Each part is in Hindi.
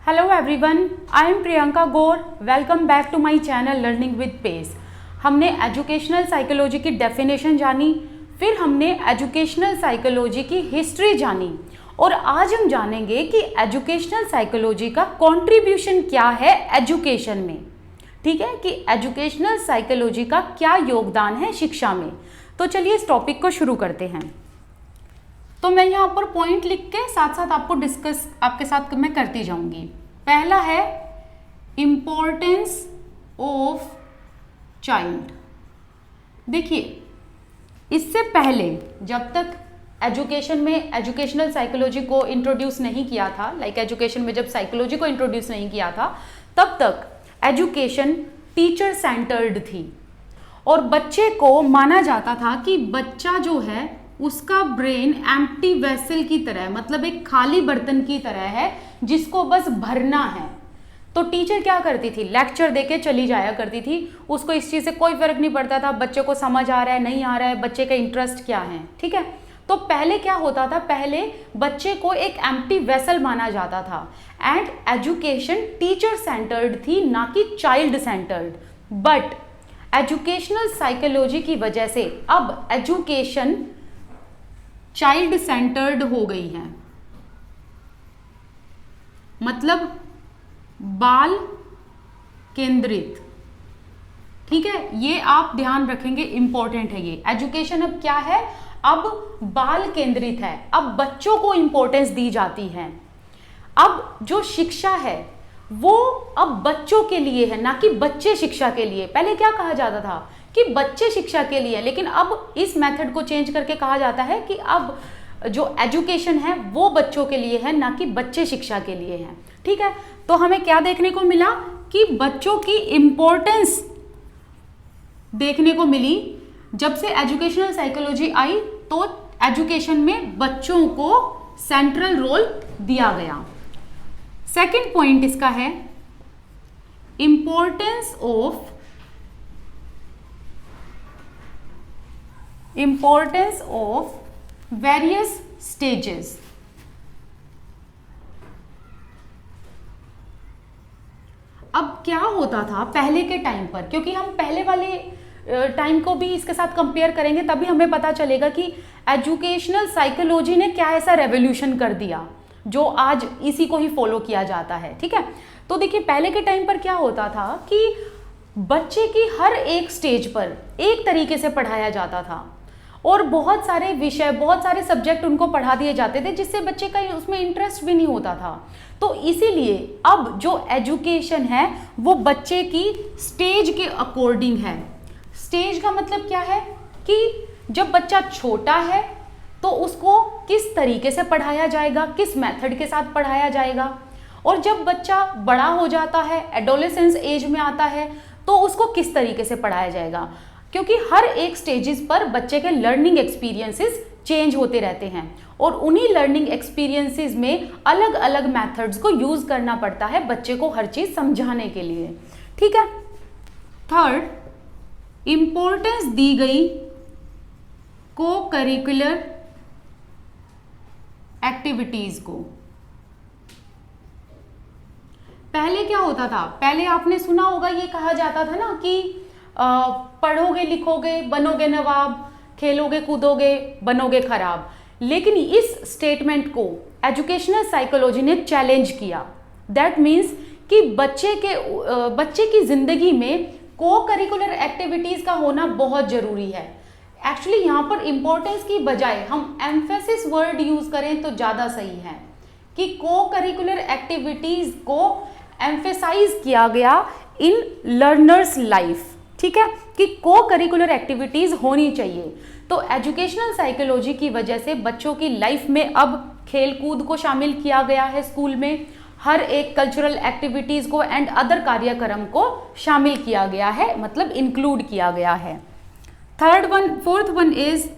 Hello everyone, I am Priyanka Gaur. Welcome back to my channel Learning with Pace. हमने एजुकेशनल साइकोलॉजी की डेफिनेशन जानी, फिर हमने एजुकेशनल साइकोलॉजी की हिस्ट्री जानी और आज हम जानेंगे कि एजुकेशनल साइकोलॉजी का कंट्रीब्यूशन क्या है एजुकेशन में। ठीक है कि एजुकेशनल साइकोलॉजी का क्या योगदान है शिक्षा में। तो चलिए इस टॉपिक को शुरू करते हैं। तो मैं यहाँ पर पॉइंट लिख के साथ साथ आपको डिस्कस आपके साथ मैं करती जाऊंगी। पहला है इम्पोर्टेंस ऑफ चाइल्ड। देखिए, इससे पहले जब तक एजुकेशन में एजुकेशनल साइकोलॉजी को इंट्रोड्यूस नहीं किया था, एजुकेशन में जब साइकोलॉजी को इंट्रोड्यूस नहीं किया था, तब तक एजुकेशन टीचर सेंटर्ड थी और बच्चे को माना जाता था कि बच्चा जो है उसका ब्रेन एम्प्टी वेसल की तरह, मतलब एक खाली बर्तन की तरह है जिसको बस भरना है। तो टीचर क्या करती थी, लेक्चर देके चली जाया करती थी। उसको इस चीज़ से कोई फर्क नहीं पड़ता था बच्चे को समझ आ रहा है नहीं आ रहा है, बच्चे का इंटरेस्ट क्या है। ठीक है, तो पहले क्या होता था, पहले बच्चे को एक एम्प्टी वेसल माना जाता था एंड एजुकेशन टीचर सेंटर्ड थी, ना कि child centred. But educational psychology की वजह से अब एजुकेशन चाइल्ड सेंटर्ड हो गई है, मतलब बाल केंद्रित। ठीक है, ये आप ध्यान रखेंगे, इंपॉर्टेंट है ये। एजुकेशन अब क्या है, अब बाल केंद्रित है, अब बच्चों को इंपॉर्टेंस दी जाती है। अब जो शिक्षा है वो अब बच्चों के लिए है, ना कि बच्चे शिक्षा के लिए। पहले क्या कहा जाता था कि बच्चे शिक्षा के लिए, लेकिन अब इस मेथड को चेंज करके कहा जाता है कि अब जो एजुकेशन है वो बच्चों के लिए है, ना कि बच्चे शिक्षा के लिए है। ठीक है, तो हमें क्या देखने को मिला कि बच्चों की इंपॉर्टेंस देखने को मिली। जब से एजुकेशनल साइकोलॉजी आई तो एजुकेशन में बच्चों को सेंट्रल रोल दिया गया। सेकंड पॉइंट इसका है इंपॉर्टेंस ऑफ वेरियस स्टेजेस। अब क्या होता था पहले के टाइम पर, क्योंकि हम पहले वाले टाइम को भी इसके साथ कंपेयर करेंगे तभी हमें पता चलेगा कि एजुकेशनल साइकोलॉजी ने क्या ऐसा रेवोल्यूशन कर दिया जो आज इसी को ही फॉलो किया जाता है। ठीक है, तो देखिए पहले के टाइम पर क्या होता था कि बच्चे की हर एक स्टेज पर एक तरीके से पढ़ाया जाता था और बहुत सारे विषय, बहुत सारे सब्जेक्ट उनको पढ़ा दिए जाते थे जिससे बच्चे का उसमें इंटरेस्ट भी नहीं होता था। तो इसीलिए अब जो एजुकेशन है वो बच्चे की स्टेज के अकॉर्डिंग है। स्टेज का मतलब क्या है कि जब बच्चा छोटा है तो उसको किस तरीके से पढ़ाया जाएगा, किस मेथड के साथ पढ़ाया जाएगा, और जब बच्चा बड़ा हो जाता है, एडोलेसेंस एज में आता है, तो उसको किस तरीके से पढ़ाया जाएगा। क्योंकि हर एक स्टेजेस पर बच्चे के लर्निंग एक्सपीरियंसेस चेंज होते रहते हैं और उन्हीं लर्निंग एक्सपीरियंसेस में अलग अलग मेथड्स को यूज करना पड़ता है बच्चे को हर चीज समझाने के लिए। ठीक है, थर्ड, इंपॉर्टेंस दी गई को करिकुलर एक्टिविटीज को। पहले क्या होता था, पहले आपने सुना होगा, ये कहा जाता था ना कि पढ़ोगे लिखोगे बनोगे नवाब, खेलोगे कूदोगे बनोगे खराब। लेकिन इस स्टेटमेंट को एजुकेशनल साइकोलॉजी ने चैलेंज किया। दैट मीन्स कि बच्चे की जिंदगी में को करिकुलर एक्टिविटीज का होना बहुत जरूरी है। एक्चुअली यहाँ पर इंपॉर्टेंस की बजाय हम एम्फेसिस वर्ड यूज करें तो ज्यादा सही है कि को करिकुलर एक्टिविटीज को एम्फेसाइज किया गया इन लर्नर्स लाइफ। ठीक है, कि को करिकुलर एक्टिविटीज होनी चाहिए। तो एजुकेशनल साइकोलॉजी की वजह से बच्चों की लाइफ में अब खेल कूद को शामिल किया गया है, स्कूल में हर एक कल्चरल एक्टिविटीज को एंड अदर कार्यक्रम को शामिल किया गया है, मतलब इंक्लूड किया गया है। फोर्थ वन इज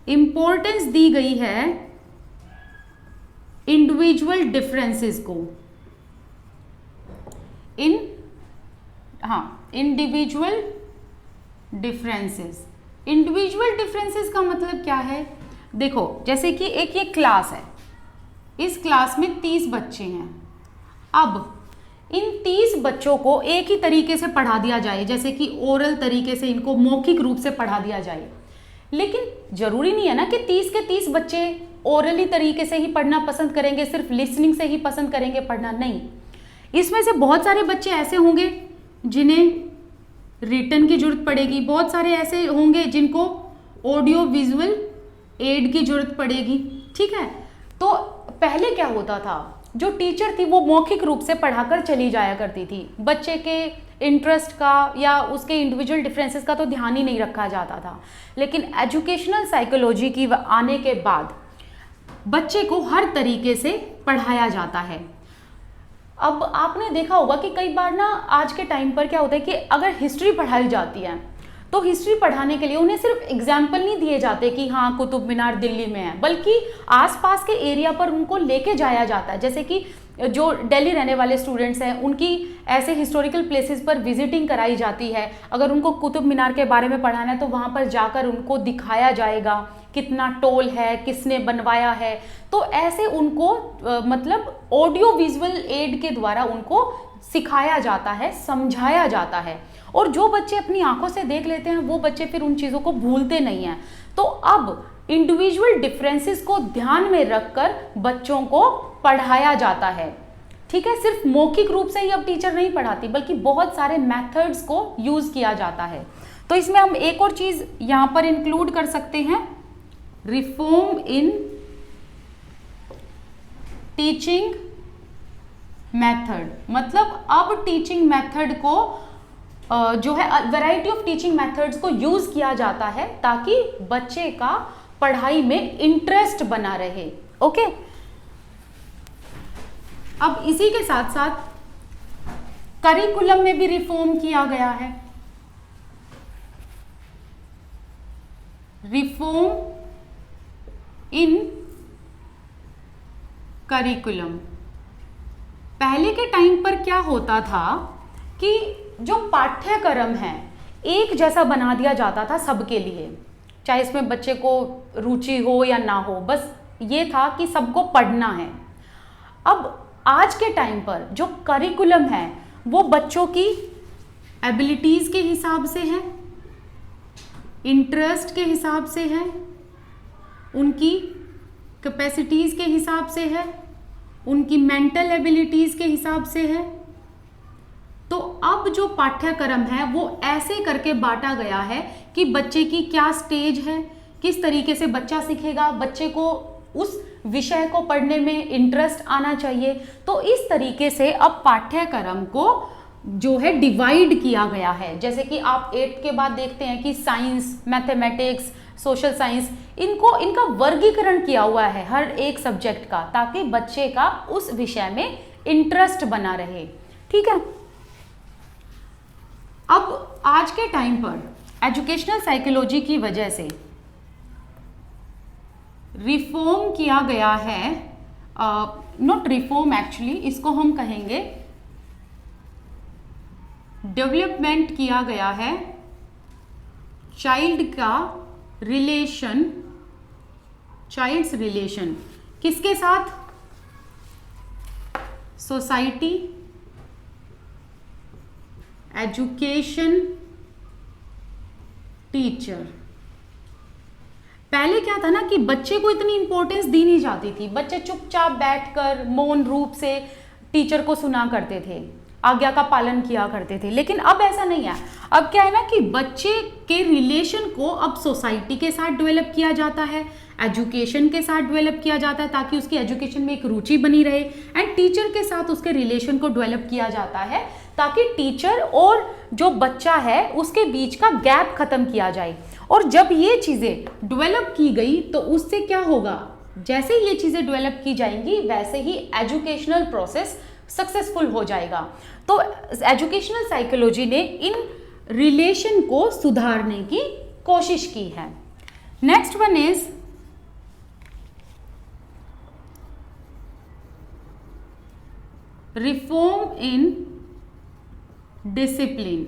इंपॉर्टेंस दी गई है इंडिविजुअल डिफरेंसेस को। इंडिविजुअल डिफरेंसेस का मतलब क्या है, देखो जैसे कि एक ये क्लास है, इस क्लास में 30 बच्चे हैं। अब इन 30 बच्चों को एक ही तरीके से पढ़ा दिया जाए, जैसे कि ओरल तरीके से इनको मौखिक रूप से पढ़ा दिया जाए। लेकिन जरूरी नहीं है ना कि 30 के 30 बच्चे ओरली तरीके से ही पढ़ना पसंद करेंगे, सिर्फ लिसनिंग से ही पसंद करेंगे पढ़ना, नहीं। इसमें से बहुत सारे बच्चे ऐसे होंगे जिन्हें रिटन की जरूरत पड़ेगी, बहुत सारे ऐसे होंगे जिनको ऑडियो विजुअल एड की जरूरत पड़ेगी, ठीक है। तो पहले क्या होता था, जो टीचर थी वो मौखिक रूप से पढ़ाकर चली जाया करती थी, बच्चे के इंटरेस्ट का या उसके इंडिविजुअल डिफरेंसेस का तो ध्यान ही नहीं रखा जाता था। लेकिन एजुकेशनल साइकोलॉजी की आने के बाद बच्चे को हर तरीके से पढ़ाया जाता है। अब आपने देखा होगा कि कई बार ना आज के टाइम पर क्या होता है कि अगर हिस्ट्री पढ़ाई जाती है तो हिस्ट्री पढ़ाने के लिए उन्हें सिर्फ एग्जाम्पल नहीं दिए जाते कि हाँ कुतुब मीनार दिल्ली में है, बल्कि आसपास के एरिया पर उनको लेके जाया जाता है। जैसे कि जो दिल्ली रहने वाले स्टूडेंट्स हैं उनकी ऐसे हिस्टोरिकल प्लेसेस पर विजिटिंग कराई जाती है। अगर उनको कुतुब मीनार के बारे में पढ़ाना है तो वहाँ पर जाकर उनको दिखाया जाएगा कितना टोल है, किसने बनवाया है। तो ऐसे उनको मतलब ऑडियो विजुअल एड के द्वारा उनको सिखाया जाता है, समझाया जाता है। और जो बच्चे अपनी आंखों से देख लेते हैं वो बच्चे फिर उन चीज़ों को भूलते नहीं हैं। तो अब इंडिविजुअल डिफरेंसेस को ध्यान में रखकर बच्चों को पढ़ाया जाता है, ठीक है। सिर्फ मौखिक रूप से ही अब टीचर नहीं पढ़ाती, बल्कि बहुत सारे मेथड्स को यूज़ किया जाता है। तो इसमें हम एक और चीज़ यहाँ पर इंक्लूड कर सकते हैं, रिफॉर्म इन टीचिंग मेथड। मतलब अब टीचिंग मेथड को जो है वैरायटी ऑफ टीचिंग मेथड्स को यूज किया जाता है ताकि बच्चे का पढ़ाई में इंटरेस्ट बना रहे, ओके। अब इसी के साथ साथ करिकुलम में भी रिफॉर्म किया गया है। Reform in curriculum. पहले के टाइम पर क्या होता था कि जो पाठ्यक्रम है एक जैसा बना दिया जाता था सबके लिए, चाहे इसमें बच्चे को रुचि हो या ना हो, बस ये था कि सबको पढ़ना है। अब आज के टाइम पर जो करिकुलम है वो बच्चों की एबिलिटीज़ के हिसाब से है, इंटरेस्ट के हिसाब से है, उनकी कैपेसिटीज़ के हिसाब से है, उनकी मेंटल एबिलिटीज़ के हिसाब से है। तो अब जो पाठ्यक्रम है वो ऐसे करके बांटा गया है कि बच्चे की क्या स्टेज है, किस तरीके से बच्चा सीखेगा, बच्चे को उस विषय को पढ़ने में इंटरेस्ट आना चाहिए। तो इस तरीके से अब पाठ्यक्रम को जो है डिवाइड किया गया है। जैसे कि आप 8th के बाद देखते हैं कि साइंस, मैथमेटिक्स, सोशल साइंस, इनका वर्गीकरण किया हुआ है हर एक सब्जेक्ट का, ताकि बच्चे का उस विषय में इंटरेस्ट बना रहे, ठीक है। अब आज के टाइम पर एजुकेशनल साइकोलॉजी की वजह से रिफॉर्म किया गया है, नॉट रिफॉर्म एक्चुअली, इसको हम कहेंगे डेवलपमेंट किया गया है चाइल्ड का रिलेशन, चाइल्ड्स रिलेशन किसके साथ, सोसाइटी, एजुकेशन, टीचर। पहले क्या था ना कि बच्चे को इतनी इंपॉर्टेंस दी नहीं जाती थी, बच्चे चुपचाप बैठकर मौन रूप से टीचर को सुना करते थे, आज्ञा का पालन किया करते थे। लेकिन अब ऐसा नहीं है। अब क्या है ना कि बच्चे के रिलेशन को अब सोसाइटी के साथ डेवलप किया जाता है, एजुकेशन के साथ डेवलप किया जाता है ताकि उसकी एजुकेशन में एक रुचि बनी रहे, एंड टीचर के साथ उसके रिलेशन को डेवलप किया जाता है ताकि टीचर और जो बच्चा है उसके बीच का गैप खत्म किया जाए। और जब ये चीज़ें डेवलप की गई तो उससे क्या होगा, जैसे ये चीज़ें डेवलप की जाएंगी वैसे ही एजुकेशनल प्रोसेस सक्सेसफुल हो जाएगा। तो एजुकेशनल साइकोलॉजी ने इन रिलेशन को सुधारने की कोशिश की है। Next one is reform in discipline.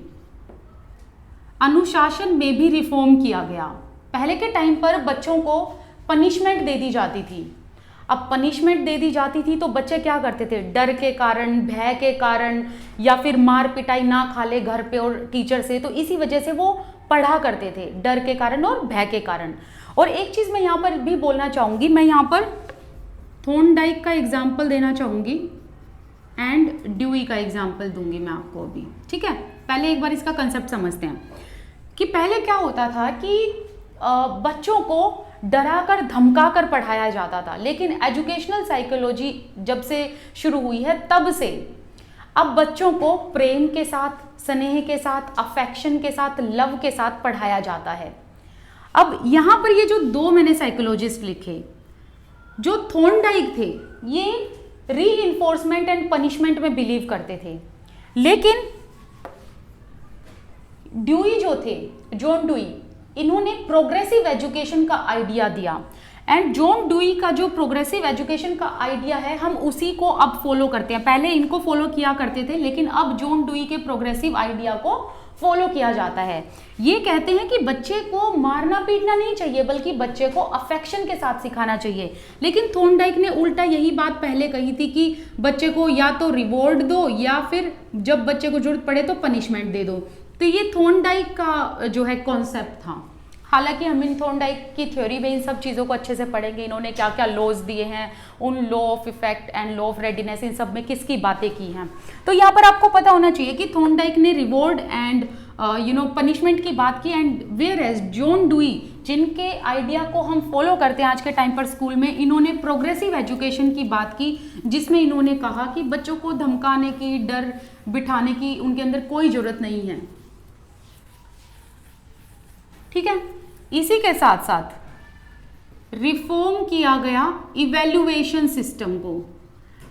अनुशासन में भी रिफॉर्म किया गया। पहले के टाइम पर बच्चों को पनिशमेंट दे दी जाती थी, अब पनिशमेंट दे दी जाती थी तो बच्चे क्या करते थे, डर के कारण, भय के कारण, या फिर मार पिटाई ना खा ले घर पे और टीचर से, तो इसी वजह से वो पढ़ा करते थे, डर के कारण और भय के कारण। और एक चीज़ मैं यहाँ पर भी बोलना चाहूँगी, मैं यहाँ पर थॉर्नडाइक का एग्जाम्पल देना चाहूँगी एंड ड्यूई का एग्जाम्पल दूंगी मैं आपको अभी, ठीक है। पहले एक बार इसका कंसेप्ट समझते हैं कि पहले क्या होता था कि बच्चों को डरा कर धमका कर पढ़ाया जाता था, लेकिन एजुकेशनल साइकोलॉजी जब से शुरू हुई है तब से अब बच्चों को प्रेम के साथ, स्नेह के साथ, अफेक्शन के साथ, लव के साथ पढ़ाया जाता है। अब यहाँ पर ये जो दो मैंने साइकोलॉजिस्ट लिखे, जो थॉर्नडाइक थे, ये रीइंफोर्समेंट एंड पनिशमेंट में बिलीव करते थे, लेकिन ड्यूई जो थे, जॉन ड्यूई, इन्होंने प्रोग्रेसिव एजुकेशन का आइडिया दिया। एंड जॉन ड्यूई का जो प्रोग्रेसिव एजुकेशन का आइडिया है, हम उसी को अब फॉलो करते हैं। पहले इनको फॉलो किया करते थे, लेकिन अब जॉन ड्यूई के प्रोग्रेसिव आइडिया को फॉलो किया जाता है। ये कहते हैं कि बच्चे को मारना पीटना नहीं चाहिए, बल्कि बच्चे को अफेक्शन के साथ सिखाना चाहिए। लेकिन थॉर्नडाइक ने उल्टा यही बात पहले कही थी कि बच्चे को या तो रिवॉर्ड दो या फिर जब बच्चे को जरूरत पड़े तो पनिशमेंट दे दो। तो ये थॉर्नडाइक का जो है कॉन्सेप्ट था। हालांकि हम इन थॉर्नडाइक की थ्योरी में इन सब चीज़ों को अच्छे से पढ़ेंगे, इन्होंने क्या क्या लॉज दिए हैं, उन law of effect and law of readiness, इन सब में किसकी बातें की हैं। तो यहाँ पर आपको पता होना चाहिए कि थॉर्नडाइक ने रिवॉर्ड एंड पनिशमेंट की बात की, and whereas John Dewey, जिनके आइडिया को हम फॉलो करते हैं आज के टाइम पर स्कूल में, इन्होंने प्रोग्रेसिव एजुकेशन की बात की, जिसमें इन्होंने कहा कि बच्चों को धमकाने की, डर बिठाने की उनके अंदर कोई ज़रूरत नहीं है, ठीक है। इसी के साथ साथ रिफॉर्म किया गया इवैल्यूएशन सिस्टम को।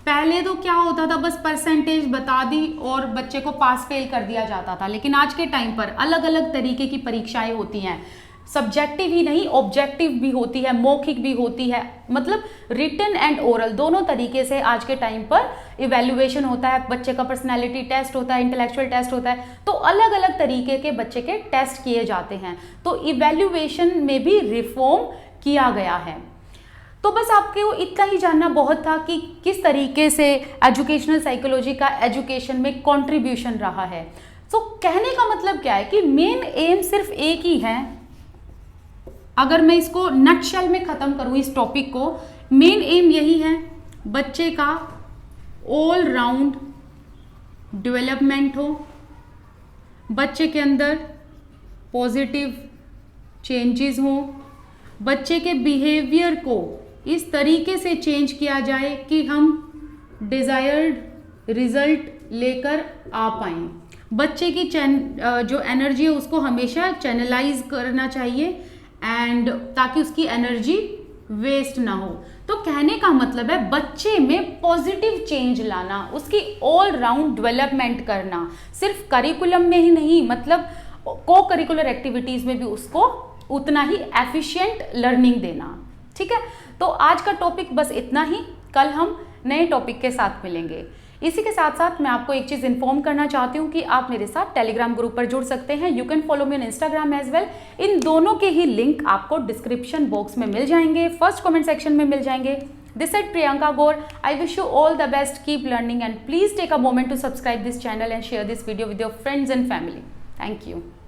पहले तो क्या होता था, बस परसेंटेज बता दी और बच्चे को पास फेल कर दिया जाता था, लेकिन आज के टाइम पर अलग अलग तरीके की परीक्षाएं होती हैं, सब्जेक्टिव ही नहीं ऑब्जेक्टिव भी होती है, मौखिक भी होती है, मतलब रिटन एंड ओरल दोनों तरीके से आज के टाइम पर इवैल्यूएशन होता है। बच्चे का पर्सनैलिटी टेस्ट होता है, इंटेलेक्चुअल टेस्ट होता है, तो अलग अलग तरीके के बच्चे के टेस्ट किए जाते हैं। तो इवैल्यूएशन में भी रिफॉर्म किया गया है। तो बस आपको इतना ही जानना बहुत था कि किस तरीके से एजुकेशनल साइकोलॉजी का एजुकेशन में कंट्रीब्यूशन रहा है। तो कहने का मतलब क्या है कि मेन एम सिर्फ एक ही है। अगर मैं इसको नटशेल में ख़त्म करूँ इस टॉपिक को, मेन एम यही है, बच्चे का ऑल राउंड डेवलपमेंट हो, बच्चे के अंदर पॉजिटिव चेंजेस हो, बच्चे के बिहेवियर को इस तरीके से चेंज किया जाए कि हम डिज़ायर्ड रिजल्ट लेकर आ पाएँ। बच्चे की जो एनर्जी है उसको हमेशा चैनलाइज करना चाहिए एंड ताकि उसकी एनर्जी वेस्ट ना हो। तो कहने का मतलब है बच्चे में पॉजिटिव चेंज लाना, उसकी ऑल राउंड डेवलपमेंट करना, सिर्फ करिकुलम में ही नहीं, मतलब को करिकुलर एक्टिविटीज़ में भी उसको उतना ही एफिशिएंट लर्निंग देना, ठीक है। तो आज का टॉपिक बस इतना ही, कल हम नए टॉपिक के साथ मिलेंगे। इसी के साथ साथ मैं आपको एक चीज़ इन्फॉर्म करना चाहती हूँ कि आप मेरे साथ टेलीग्राम ग्रुप पर जुड़ सकते हैं। You can follow me on Instagram as well. इन दोनों के ही लिंक आपको डिस्क्रिप्शन बॉक्स में मिल जाएंगे, फर्स्ट कमेंट सेक्शन में मिल जाएंगे। This is Priyanka Gaur. I wish you all the best, keep learning and please take a moment to subscribe this channel and share this video with your friends and family. Thank you.